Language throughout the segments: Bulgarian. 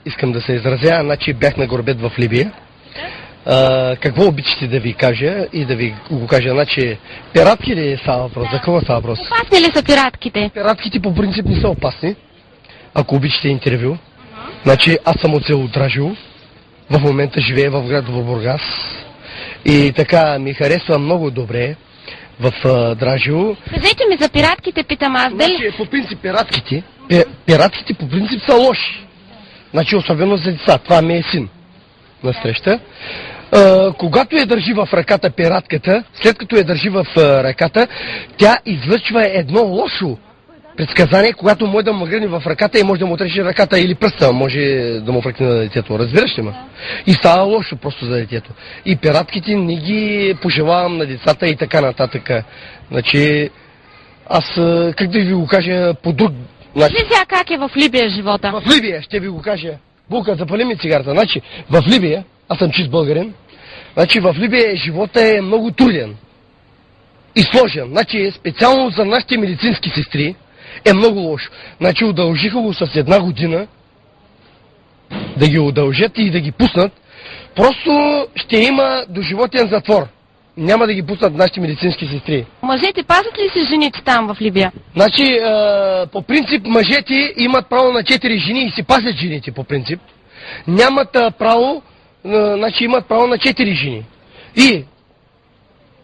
искам да се изразя. Значи бях на горбет в Либия. Какво обичате да ви кажа и да ви го кажа? Значи, пиратки ли става въпрос? За какво става въпрос? Опасни ли са пиратките? Пиратките по принцип не са опасни. Ако обичате интервю. Значи, аз съм от село Дражило. В момента живея в град Бургас. И така ми харесва много добре в Дражило. Кажете ми за пиратките, питам аз. Значи, по принцип пиратките по принцип са лоши. Значи, особено за деца. Това ми е син насреща. Когато я държи в ръката пиратката, след като я държи в ръката, тя излъчва едно лошо предсказание, когато може да му гръдне в ръката и може да му отреше ръката или пръста, може да му фръкне на детето. Разбираш ли ме? И става лошо просто за детето. И пиратките не ги пожелавам на децата и така нататък. Значи, аз, как да ви го кажа по друг начин? Виж сега как е в Либия живота. В Либия, ще ви го кажа. Булка, запали ми цигарата. Значи, в Либия, аз съм чист българин, значи в Либия живота е много труден и сложен. Значи, специално за нашите медицински сестри е много лошо. Значи, удължиха го с 1 година, да ги удължат и да ги пуснат. Просто ще има доживотен затвор. Няма да ги пуснат нашите медицински сестри. Мъжете пазят ли се жените там в Либия? Значи, по принцип, мъжете имат право на 4 жени и си пазят жените, по принцип. Нямат право, значи имат право на 4 жени. И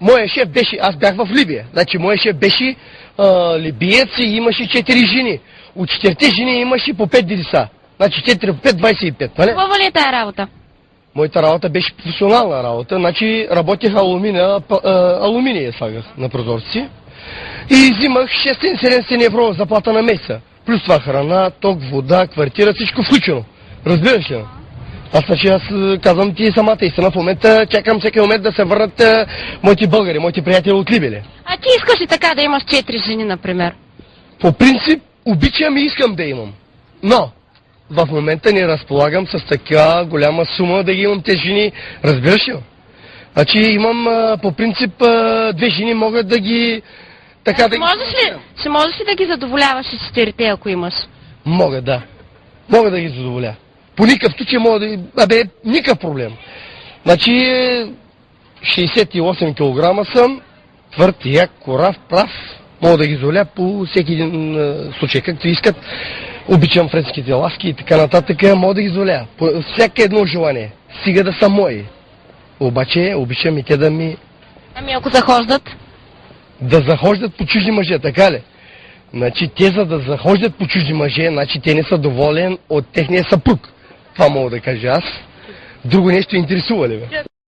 моя шеф беше, аз бях в Либия, значи моя шеф беше либиец и имаше 4 жени. От 4 жени имаше по 5 деца. Значи 4 по 5, 25, нали? Хубава ли е тая работа? Моята работа беше професионална работа, значи работех алуминия слагах на прозорци и взимах 600-700 евро заплата на месеца. Плюс това храна, ток, вода, квартира, всичко включено. Разбираш ли? Аз казвам ти самата истина. В момента чакам всеки момент да се върнат моите българи, моите приятели от Либия. А ти искаш ли така да имаш 4 жени, например? По принцип, обичам и искам да имам. Но в момента не разполагам с така голяма сума да ги имам тези жени. Разбираш ли? Значи имам по принцип 2 жени могат да ги... Така да Ще можеш ли да ги задоволяваш и 4-те, ако имаш? Мога, да. Мога да ги задоволя. По никакъв случай мога да... никакъв проблем. Значи 68 кг съм, твърд, як, корав, прав. Мога да ги задоволя по всеки един случай, както искат. Обичам френските ласки и така нататък, мога да ги задоволя. По всяко едно желание. Стига да са мои. Обаче обичам и те да ми... Ами ако захождат? Да захождат по чужди мъже, така ли? Значи те за да захождат по чужди мъже, значи те не са доволен от техния съпруг. Това мога да кажа аз. Друго нещо интересува ли бе?